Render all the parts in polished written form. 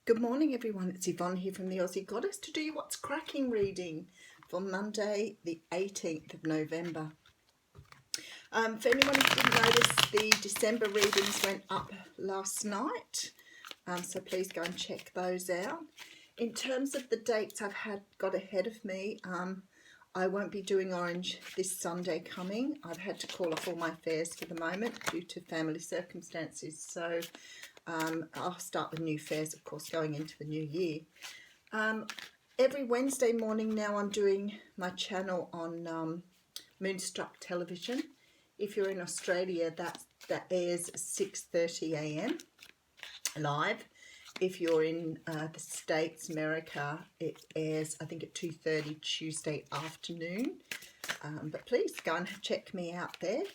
Good morning everyone, it's Yvonne here from the Aussie Goddess to do you What's Cracking reading for Monday the 18th of November. For anyone who didn't notice, the December readings went up last night, so please go and check those out. In terms of the dates I've got ahead of me, I won't be doing Orange this Sunday coming. I've had to call off all my fairs for the moment due to family circumstances, so I'll start with new fairs, of course, going into the new year. Every Wednesday morning now I'm doing my channel on Moonstruck Television. If you're in Australia, that airs 6:30 a.m. live. If you're in the States, America, it airs, I think, at 2:30 Tuesday afternoon. But please go and check me out there.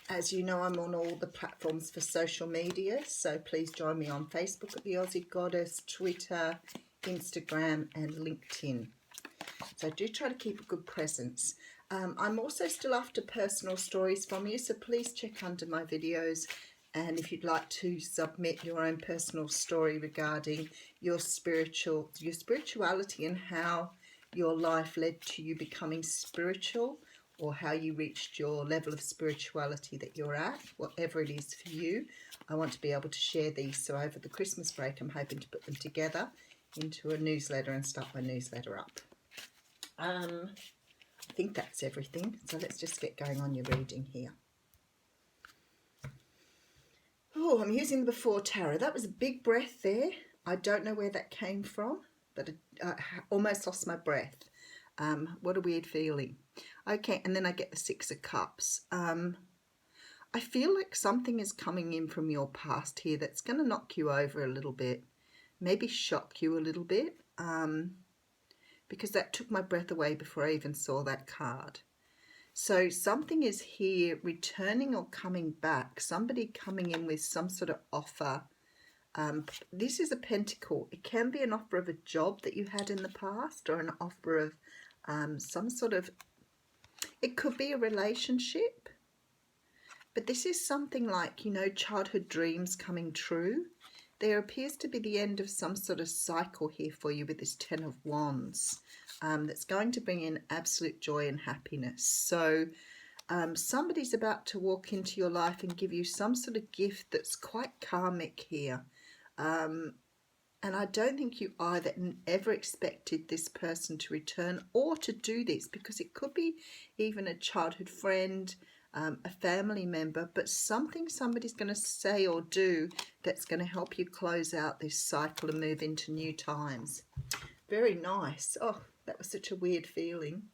As you know, I'm on all the platforms for social media, so please join me on Facebook at the Aussie Goddess, Twitter, Instagram and LinkedIn. So do try to keep a good presence. I'm also still after personal stories from you, so please check under my videos, and if you'd like to submit your own personal story regarding your spirituality and how your life led to you becoming spiritual, or how you reached your level of spirituality that you're at, whatever it is for you. I want to be able to share these, so over the Christmas break I'm hoping to put them together into a newsletter and start my newsletter up. I think that's everything, so let's just get going on your reading here. Oh, I'm using the Before Tarot. That was a big breath there. I don't know where that came from, but I almost lost my breath. What a weird feeling. Okay, and then I get the Six of Cups. I feel like something is coming in from your past here that's going to knock you over a little bit, maybe shock you a little bit, because that took my breath away before I even saw that card. So something is here returning or coming back, somebody coming in with some sort of offer. This is a pentacle. It can be an offer of a job that you had in the past, or an offer of some sort of, it could be a relationship, but this is something like, you know, childhood dreams coming true. There appears to be the end of some sort of cycle here for you with this Ten of Wands, that's going to bring in absolute joy and happiness. So somebody's about to walk into your life and give you some sort of gift that's quite karmic here. And I don't think you either ever expected this person to return or to do this, because it could be even a childhood friend, a family member, but somebody's going to say or do that's going to help you close out this cycle and move into new times. Very nice. Oh, that was such a weird feeling.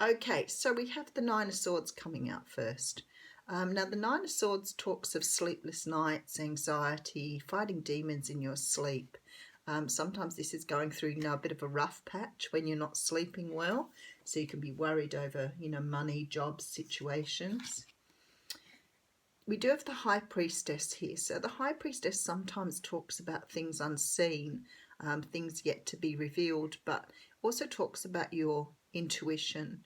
Okay, so we have the Nine of Swords coming out first. Now, the Nine of Swords talks of sleepless nights, anxiety, fighting demons in your sleep. Sometimes this is going through, you know, a bit of a rough patch when you're not sleeping well. So you can be worried over, you know, money, jobs, situations. We do have the High Priestess here. So the High Priestess sometimes talks about things unseen, things yet to be revealed, but also talks about your intuition.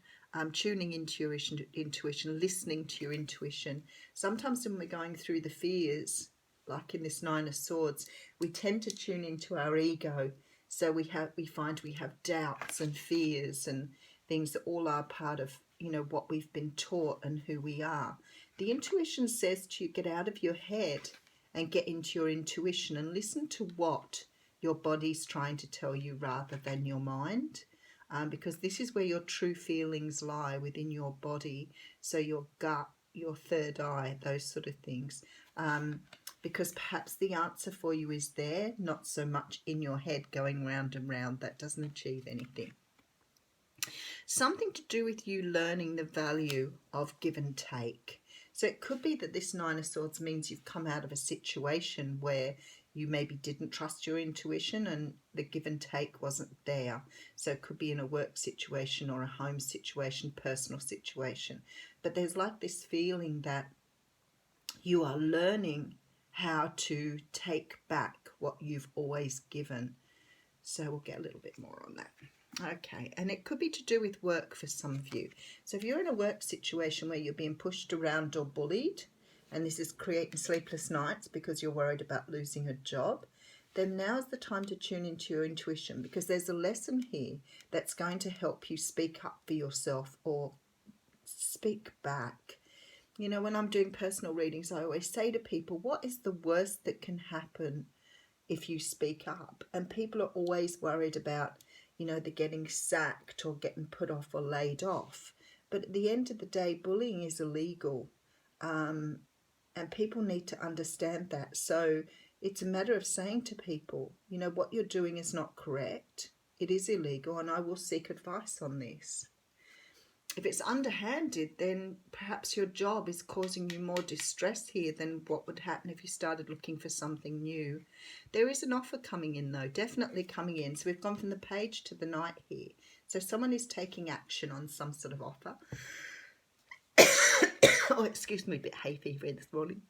Tuning into your intuition, listening to your intuition. Sometimes when we're going through the fears, like in this Nine of Swords, we tend to tune into our ego. So we find we have doubts and fears and things that all are part of, you know, what we've been taught and who we are. The intuition says to you, get out of your head and get into your intuition and listen to what your body's trying to tell you rather than your mind. Because this is where your true feelings lie, within your body. So your gut, your third eye, those sort of things. Because perhaps the answer for you is there, not so much in your head going round and round. That doesn't achieve anything. Something to do with you learning the value of give and take. So it could be that this Nine of Swords means you've come out of a situation where you maybe didn't trust your intuition and the give and take wasn't there. So it could be in a work situation or a home situation, personal situation. But there's like this feeling that you are learning how to take back what you've always given. So we'll get a little bit more on that. Okay, and it could be to do with work for some of you. So if you're in a work situation where you're being pushed around or bullied, and this is creating sleepless nights because you're worried about losing a job, then now's the time to tune into your intuition, because there's a lesson here that's going to help you speak up for yourself or speak back. You know, when I'm doing personal readings, I always say to people, what is the worst that can happen if you speak up? And people are always worried about, you know, they're getting sacked or getting put off or laid off. But at the end of the day, bullying is illegal. And people need to understand that. So it's a matter of saying to people, you know, what you're doing is not correct. It is illegal, and I will seek advice on this. If it's underhanded, then perhaps your job is causing you more distress here than what would happen if you started looking for something new. There is an offer coming in, though, definitely coming in. So we've gone from the page to the knight here. So someone is taking action on some sort of offer. Oh, excuse me, a bit hay fever this morning.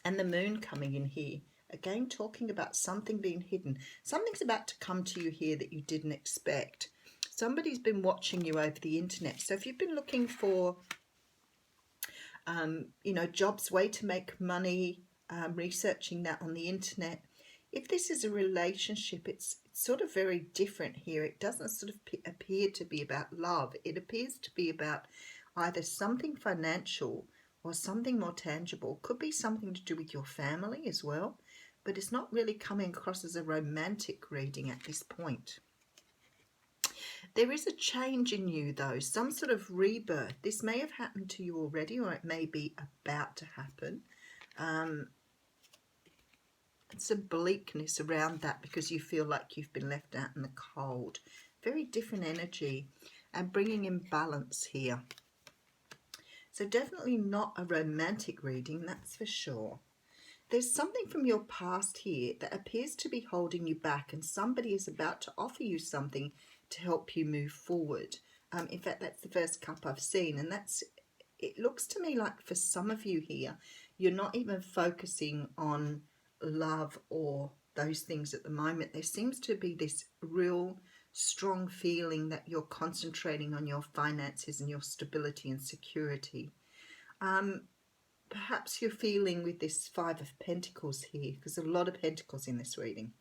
And the moon coming in here. Again, talking about something being hidden. Something's about to come to you here that you didn't expect. Somebody's been watching you over the internet. So if you've been looking for, you know, jobs, way to make money, researching that on the internet, if this is a relationship, it's sort of very different here. It doesn't sort of appear to be about love. It appears to be about either something financial or something more tangible. Could be something to do with your family as well, but it's not really coming across as a romantic reading at this point. There is a change in you, though, some sort of rebirth. This may have happened to you already, or it may be about to happen. Some bleakness around that because you feel like you've been left out in the cold. Very different energy, and bringing in balance here. So definitely not a romantic reading, that's for sure. There's something from your past here that appears to be holding you back, and somebody is about to offer you something to help you move forward. In fact, that's the first cup I've seen, and it looks to me like for some of you here, you're not even focusing on love or those things at the moment. There seems to be this real strong feeling that you're concentrating on your finances and your stability and security. Perhaps you're feeling with this Five of Pentacles here, because there's a lot of pentacles in this reading,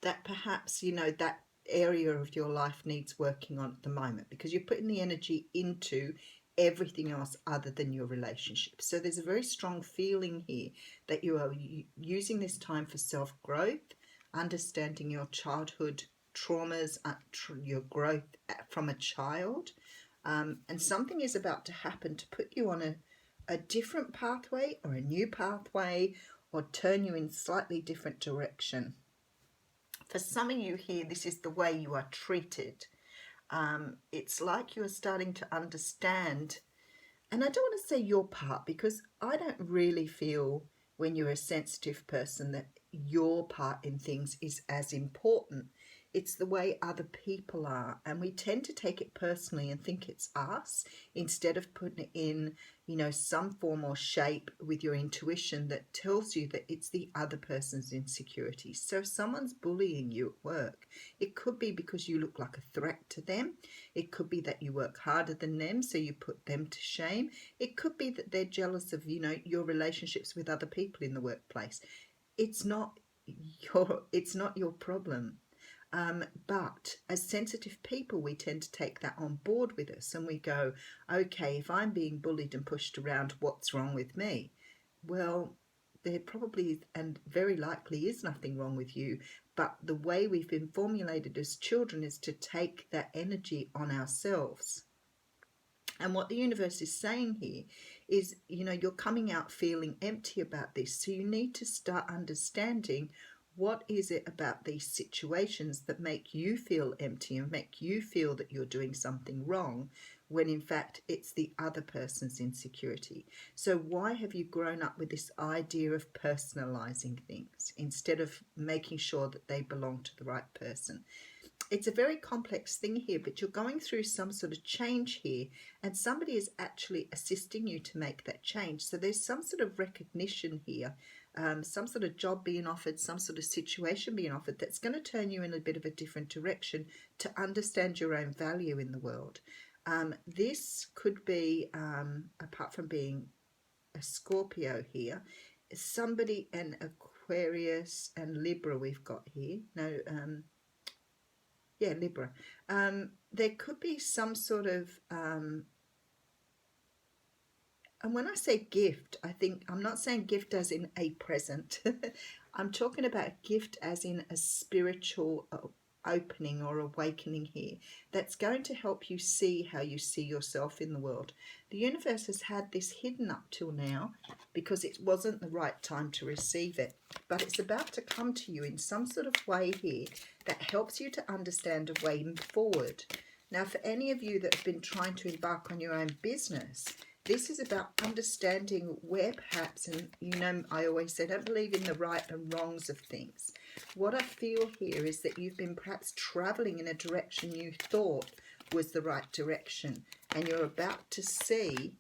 that perhaps, you know, that area of your life needs working on at the moment, because you're putting the energy into everything else other than your relationship. So there's a very strong feeling here that you are using this time for self-growth, understanding your childhood traumas, your growth from a child, and something is about to happen to put you on a different pathway or a new pathway, or turn you in slightly different direction. For some of you here, this is the way you are treated. It's like you're starting to understand, and I don't want to say your part, because I don't really feel when you're a sensitive person that your part in things is as important. It's the way other people are, and we tend to take it personally and think it's us, instead of putting it in, you know, some form or shape with your intuition that tells you that it's the other person's insecurities. So if someone's bullying you at work, it could be because you look like a threat to them. It could be that you work harder than them, so you put them to shame. It could be that they're jealous of, you know, your relationships with other people in the workplace. It's not your problem. But as sensitive people, we tend to take that on board with us, and we go, okay, if I'm being bullied and pushed around, what's wrong with me? Well, there probably and very likely is nothing wrong with you, but the way we've been formulated as children is to take that energy on ourselves. And what the universe is saying here is, you know, you're coming out feeling empty about this, so you need to start understanding what is it about these situations that make you feel empty and make you feel that you're doing something wrong, when in fact it's the other person's insecurity. So why have you grown up with this idea of personalizing things instead of making sure that they belong to the right person? It's a very complex thing here, but you're going through some sort of change here, and somebody is actually assisting you to make that change. So there's some sort of recognition here, some sort of job being offered, some sort of situation being offered that's going to turn you in a bit of a different direction to understand your own value in the world. This could be, apart from being a Scorpio here. Somebody, an Aquarius and Libra we've got here. No, yeah, Libra. There could be some sort of, and when I say gift, I'm not saying gift as in a present. I'm talking about gift as in a spiritual opening or awakening here that's going to help you see how you see yourself in the world. The universe has had this hidden up till now because it wasn't the right time to receive it, but it's about to come to you in some sort of way here that helps you to understand a way forward. Now, for any of you that have been trying to embark on your own business, this is about understanding where perhaps, and you know, I always say, don't believe in the right and wrongs of things. What I feel here is that you've been perhaps traveling in a direction you thought was the right direction, and you're about to see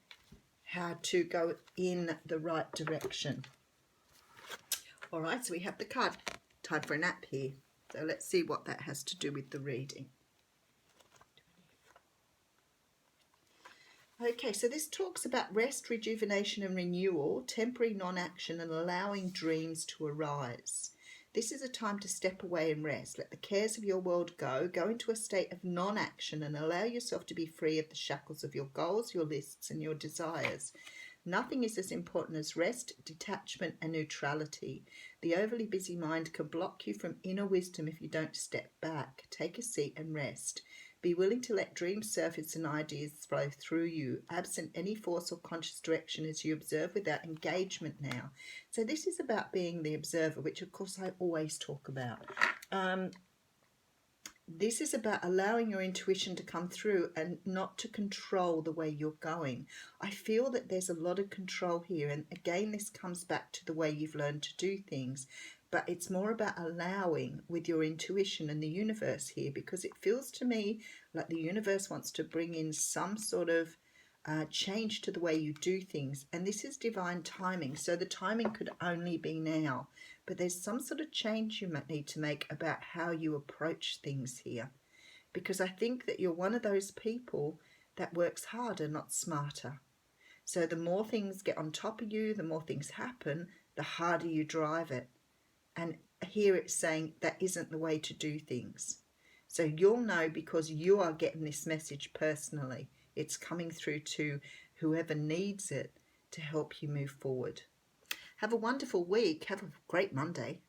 how to go in the right direction. All right, so we have the card. Time for a nap here. So let's see what that has to do with the reading. Okay, so this talks about rest, rejuvenation and renewal, temporary non-action and allowing dreams to arise. This is a time to step away and rest. Let the cares of your world go. Go into a state of non-action and allow yourself to be free of the shackles of your goals, your lists and your desires. Nothing is as important as rest, detachment and neutrality. The overly busy mind can block you from inner wisdom if you don't step back. Take a seat and rest. Be willing to let dreams surface and ideas flow through you, absent any force or conscious direction as you observe without engagement now. So this is about being the observer, which of course I always talk about. This is about allowing your intuition to come through and not to control the way you're going. I feel that there's a lot of control here, and again this comes back to the way you've learned to do things. But it's more about allowing with your intuition and the universe here, because it feels to me like the universe wants to bring in some sort of change to the way you do things. And this is divine timing. So the timing could only be now. But there's some sort of change you might need to make about how you approach things here. Because I think that you're one of those people that works harder, not smarter. So the more things get on top of you, the more things happen, the harder you drive it. And here it's saying that isn't the way to do things. So you'll know because you are getting this message personally. It's coming through to whoever needs it to help you move forward. Have a wonderful week. Have a great Monday.